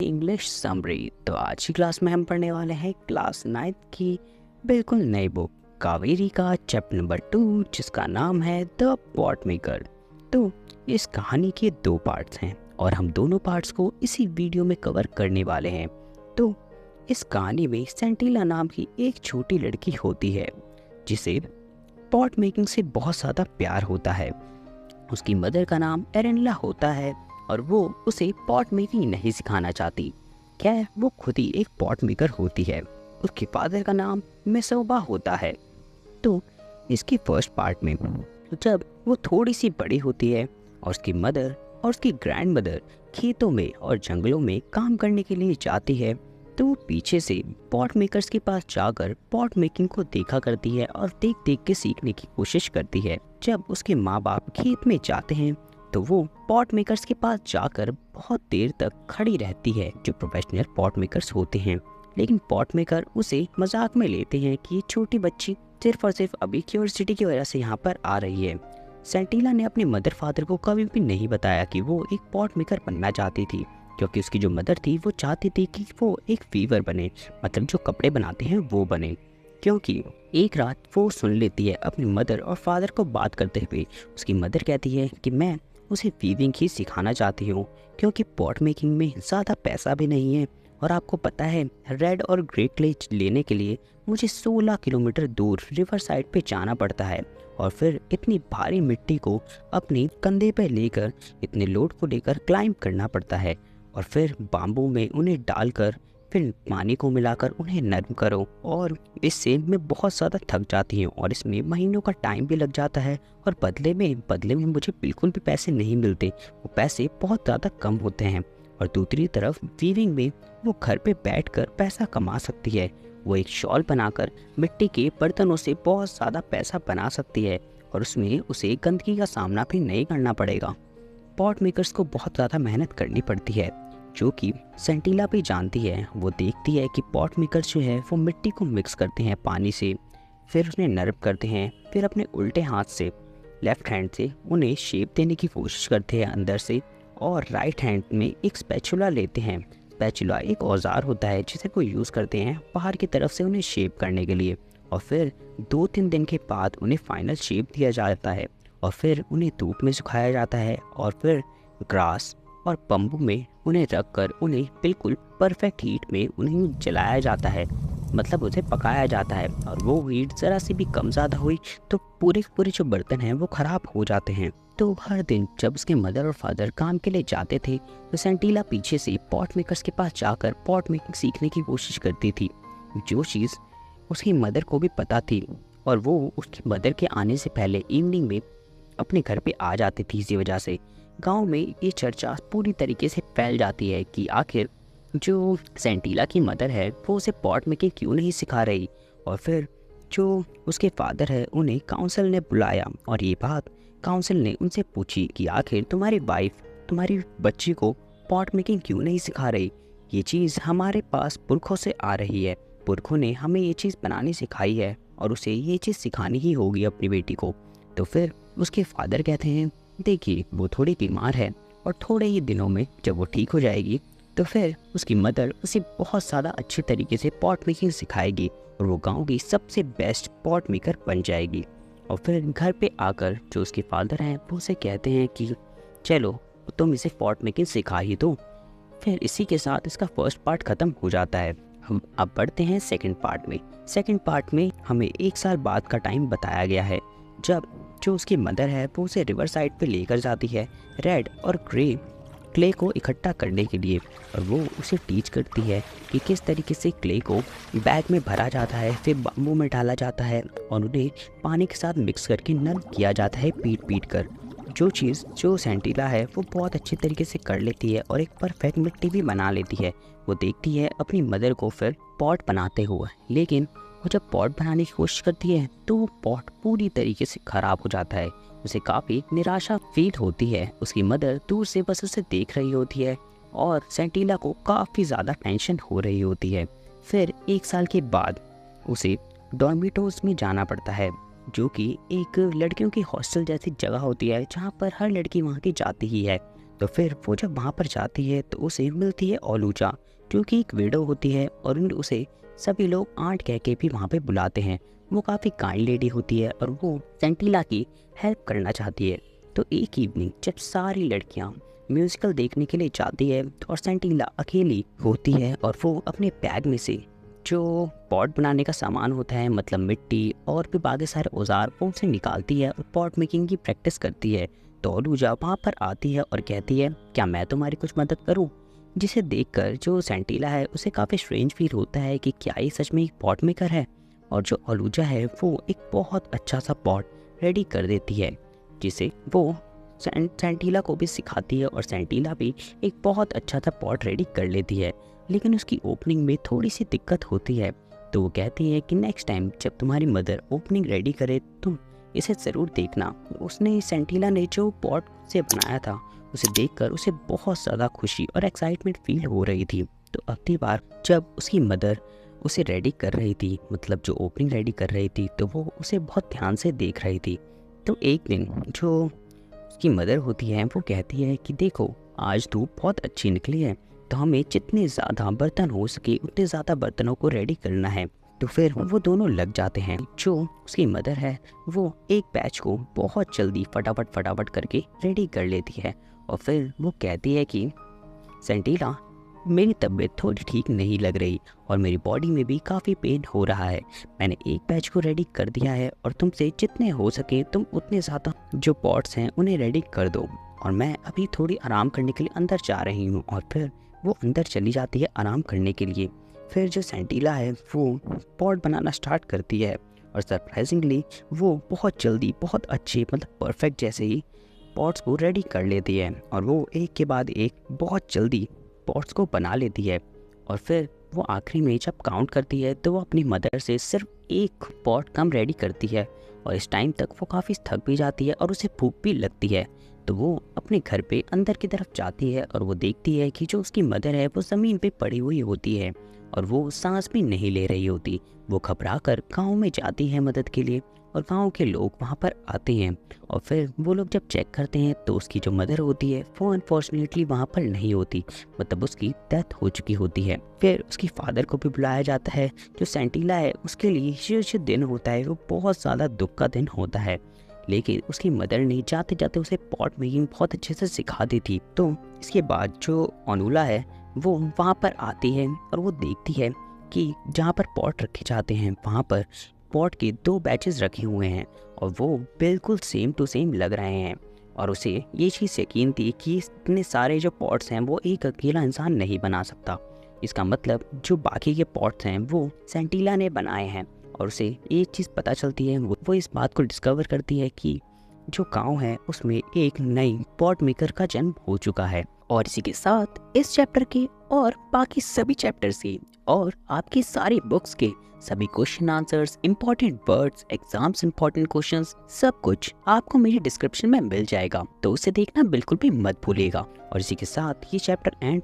की English summary. तो आज की क्लास में हम पढ़ने वाले हैं क्लास 9th की बिल्कुल नई बुक कावेरी का चैप्टर नंबर 2 जिसका नाम है द पॉट मेकर। तो इस कहानी के 2 पार्ट्स हैं और हम दोनों पार्ट्स को इसी वीडियो में कवर करने वाले हैं। तो इस कहानी में सेंटिला नाम की एक छोटी लड़की होती है जिसे पॉट मेकिंग से बहुत ज़्यादा प्यार होता है। उसकी मदर का नाम एरेनिला होता है और वो उसे पॉट मेकिंग नहीं सिखाना चाहती। खैर वो खुद ही एक पॉट मेकर होती है। उसके फादर का नाम मेसोबा होता है। तो इसकी फर्स्ट पार्ट में जब वो थोड़ी सी बड़ी होती है और उसकी मदर और उसकी ग्रैंड मदर खेतों में और जंगलों में काम करने के लिए जाती है तो वो पीछे से पॉट मेकर्स के पास जाकर पॉट मेकिंग को देखा करती है और देख देख के सीखने की कोशिश करती है। जब उसके माँ बाप खेत में जाते हैं तो वो पॉट मेकर्स के पास जाकर बहुत देर तक खड़ी रहती है जो प्रोफेशनल पॉट मेकर्स होते हैं। लेकिन पॉट मेकर उसे मजाक में लेते हैं कि ये छोटी बच्ची सिर्फ और सिर्फ अभी क्यूरियोसिटी की वजह से यहाँ पर आ रही है। सेंटिला ने अपने मदर फादर को कभी भी नहीं बताया कि वो एक पॉट मेकर बनना चाहती थी, क्योंकि उसकी जो मदर थी वो चाहती थी कि वो एक वीवर बने, मतलब जो कपड़े बनाते हैं वो बने। क्योंकि एक रात वो सुन लेती है अपनी मदर और फादर को बात करते हुए। उसकी मदर कहती है कि मैं उसे वीविंग ही सिखाना चाहती हूँ क्योंकि पॉट मेकिंग में ज़्यादा पैसा भी नहीं है और आपको पता है रेड और ग्रे क्ले लेने के लिए मुझे 16 किलोमीटर दूर रिवर साइड पे जाना पड़ता है और फिर इतनी भारी मिट्टी को अपने कंधे पे लेकर इतने लोड को लेकर क्लाइंब करना पड़ता है और फिर बाम्बू में उन्हें डालकर फिर पानी को मिलाकर उन्हें नरम करो। और इससे मैं बहुत ज़्यादा थक जाती हूँ और इसमें महीनों का टाइम भी लग जाता है और बदले में मुझे बिल्कुल भी पैसे नहीं मिलते, वो पैसे बहुत ज़्यादा कम होते हैं। और दूसरी तरफ वीविंग में वो घर पे बैठकर पैसा कमा सकती है। वो एक शॉल बनाकर मिट्टी के बर्तनों से बहुत ज़्यादा पैसा बना सकती है और उसमें उसे गंदगी का सामना भी नहीं करना पड़ेगा। पॉट मेकर्स को बहुत ज़्यादा मेहनत करनी पड़ती है जो कि सेंटिला भी जानती है। वो देखती है कि पॉट मेकर्स जो है वो मिट्टी को मिक्स करते हैं पानी से, फिर उन्हें नरम करते हैं, फिर अपने उल्टे हाथ से लेफ्ट हैंड से उन्हें शेप देने की कोशिश करते हैं अंदर से, और राइट हैंड में एक स्पैचुला लेते हैं। स्पैचुला एक औजार होता है जिसे वो यूज़ करते हैं बाहर की तरफ से उन्हें शेप करने के लिए। और फिर 2-3 दिन के बाद उन्हें फाइनल शेप दिया जाता है और फिर उन्हें धूप में सुखाया जाता है और फिर ग्रास और बम्बू में उन्हें रखकर उन्हें बिल्कुल परफेक्ट हीट में उन्हें जलाया जाता है, मतलब उसे पकाया जाता है। और वो हीट ज़रा सी भी कम ज़्यादा हुई तो पूरे जो बर्तन हैं वो ख़राब हो जाते हैं। तो हर दिन जब उसके मदर और फादर काम के लिए जाते थे तो सेंटिला पीछे से पॉट मेकर्स के पास जाकर पॉट मेकिंग सीखने की कोशिश करती थी, जो चीज़ उसकी मदर को भी पता थी। और वो उसकी मदर के आने से पहले इवनिंग में अपने घर पे आ जाती थी। इसी वजह से गांव में ये चर्चा पूरी तरीके से फैल जाती है कि आखिर जो सेंटिला की मदर है वो उसे पॉट मेकिंग क्यों नहीं सिखा रही। और फिर जो उसके फादर है उन्हें काउंसिल ने बुलाया और ये बात काउंसिल ने उनसे पूछी कि आखिर तुम्हारी वाइफ तुम्हारी बच्ची को पॉट मेकिंग क्यों नहीं सिखा रही। ये चीज़ हमारे पास पुरखों से आ रही है, पुरखों ने हमें ये चीज़ बनानी सिखाई है और उसे ये चीज़ सिखानी ही होगी अपनी बेटी को। तो फिर उसके फादर कहते हैं देखिए वो थोड़ी बीमार है और थोड़े ही दिनों में जब वो ठीक हो जाएगी तो फिर उसकी मदर उसे बहुत ज़्यादा अच्छे तरीके से पॉट मेकिंग सिखाएगी और वो गांव की सबसे बेस्ट पॉट मेकर बन जाएगी। और फिर घर पे आकर जो उसके फादर हैं वो उसे कहते हैं कि चलो तुम इसे पॉट मेकिंग सिखा ही दो। फिर इसी के साथ इसका फर्स्ट पार्ट ख़त्म हो जाता है। हम अब बढ़ते हैं सेकंड पार्ट में। सेकंड पार्ट में हमें 1 साल बाद का टाइम बताया गया है जब जो उसकी मदर है वो उसे रिवर साइड पे लेकर जाती है रेड और ग्रे क्ले को इकट्ठा करने के लिए। और वो उसे टीच करती है कि किस तरीके से क्ले को बैग में भरा जाता है, फिर बाम्बू में डाला जाता है और उन्हें पानी के साथ मिक्स करके नरम किया जाता है पीट कर। जो चीज़ जो सेंटिला है वो बहुत अच्छे तरीके से कर लेती है और एक परफेक्ट मिट्टी भी बना लेती है। वो देखती है अपनी मदर को फिर पॉट बनाते हुए, लेकिन वो जब पॉट बनाने की कोशिश करती है तो वो पॉट पूरी तरीके से ख़राब हो जाता है। उसे काफ़ी निराशा फील होती है। उसकी मदर दूर से बस उसे देख रही होती है और सेंटिला को काफ़ी ज़्यादा टेंशन हो रही होती है। फिर 1 साल के बाद उसे डॉर्मिटोर्स में जाना पड़ता है, जो कि एक लड़कियों की हॉस्टल जैसी जगह होती है जहाँ पर हर लड़की वहाँ की जाती ही है। तो फिर वो जब वहाँ पर जाती है तो उसे मिलती है ओलूचा, जो कि एक विडो होती है और उसे सभी लोग आंट कह के भी वहाँ पे बुलाते हैं। वो काफ़ी काइंड लेडी होती है और वो सेंटिला की हेल्प करना चाहती है। तो एक इवनिंग जब सारी लड़कियाँ म्यूजिकल देखने के लिए जाती है और सेंटिला अकेली होती है और वो अपने बैग में से जो पॉट बनाने का सामान होता है, मतलब मिट्टी और भी बाकी सारे औजार, वो उसे निकालती है और पॉट मेकिंग की प्रैक्टिस करती है। तो ओलूजा वहाँ पर आती है और कहती है, क्या मैं तुम्हारी कुछ मदद करूँ? जिसे देखकर जो सेंटिला है उसे काफ़ी स्ट्रेंज फील होता है कि क्या ये सच में एक पॉट मेकर है। और जो ओलूजा है वो एक बहुत अच्छा सा पॉट रेडी कर देती है, जिसे वो सेंटिला को भी सिखाती है और सेंटिला भी एक बहुत अच्छा सा पॉट रेडी कर लेती है। लेकिन उसकी ओपनिंग में थोड़ी सी दिक्कत होती है। तो वो कहती है कि नेक्स्ट टाइम जब तुम्हारी मदर ओपनिंग रेडी करे तुम इसे ज़रूर देखना। उसने सेंटिला ने जो पॉट से बनाया था उसे देखकर उसे बहुत ज़्यादा खुशी और एक्साइटमेंट फील हो रही थी। तो अगली बार जब उसकी मदर उसे रेडी कर रही थी, मतलब जो ओपनिंग रेडी कर रही थी, तो वो उसे बहुत ध्यान से देख रही थी। तो एक दिन जो उसकी मदर होती है वो कहती है कि देखो, आज धूप बहुत अच्छी निकली है, तो हमें जितने ज़्यादा बर्तन हो सके उतने ज़्यादा बर्तनों को रेडी करना है। तो फिर वो दोनों लग जाते हैं। जो उसकी मदर है वो एक बैच को बहुत जल्दी फटाफट करके रेडी कर लेती है और फिर वो कहती है कि सेंटिला, मेरी तबीयत थोड़ी ठीक नहीं लग रही और मेरी बॉडी में भी काफ़ी पेन हो रहा है। मैंने एक बैच को रेडी कर दिया है और तुमसे जितने हो सके तुम उतने ज़्यादा जो पॉट्स हैं उन्हें रेडी कर दो और मैं अभी थोड़ी आराम करने के लिए अंदर जा रही हूँ। और फिर वो अंदर चली जाती है आराम करने के लिए। फिर जो सेंटिला है वो पॉट बनाना स्टार्ट करती है और सरप्राइजिंगली वो बहुत जल्दी बहुत अच्छे, मतलब परफेक्ट जैसे ही पॉट्स को रेडी कर लेती है और वो एक के बाद एक बहुत जल्दी पॉट्स को बना लेती है। और फिर वो आखिरी में जब काउंट करती है तो वो अपनी मदर से सिर्फ एक पॉट कम रेडी करती है और इस टाइम तक वो काफ़ी थक भी जाती है और उसे भूख भी लगती है। तो वो अपने घर पे अंदर की तरफ जाती है और वो देखती है कि जो उसकी मदर है वो ज़मीन पे पड़ी हुई होती है और वो सांस भी नहीं ले रही होती। वो घबरा कर गाँव में जाती है मदद के लिए और गांव के लोग वहां पर आते हैं और फिर वो लोग जब चेक करते हैं तो उसकी जो मदर होती है वो अनफॉर्चुनेटली वहां पर नहीं होती, मतलब उसकी डेथ हो चुकी होती है। फिर उसकी फादर को भी बुलाया जाता है। जो सेंटिला है उसके लिए ये जो दिन होता है वो बहुत ज़्यादा दुख का दिन होता है, लेकिन उसकी मदर ने जाते जाते उसे पॉट मेकिंग बहुत अच्छे से सिखा दी थी। तो इसके बाद जो ओनुला है वो वहाँ पर आती है और वो देखती है कि जहाँ पर पॉट रखे जाते हैं वहाँ पर पॉट के 2 बैचेस रखे हुए हैं और वो बिल्कुल सेम टू सेम लग रहे हैं। और उसे ये चीज़ यकीन थी कि इतने सारे जो पॉट्स हैं वो एक अकेला इंसान नहीं बना सकता। इसका मतलब जो बाकी के पॉट्स हैं वो सेंटिला ने बनाए हैं। और उसे एक चीज़ पता चलती है, वो इस बात को डिस्कवर करती है कि जो गांव है उसमें एक नई पॉट मेकर का जन्म हो चुका है। और इसी के साथ इस चैप्टर के और बाकी सभी चैप्टर्स के और आपकी सारी बुक्स के सभी question answers, important words, exams important questions, सब कुछ आपको मेरी डिस्क्रिप्शन में मिल जाएगा, तो उसे देखना बिल्कुल भी मत भूलिएगा। और इसी के साथ ये चैप्टर एंड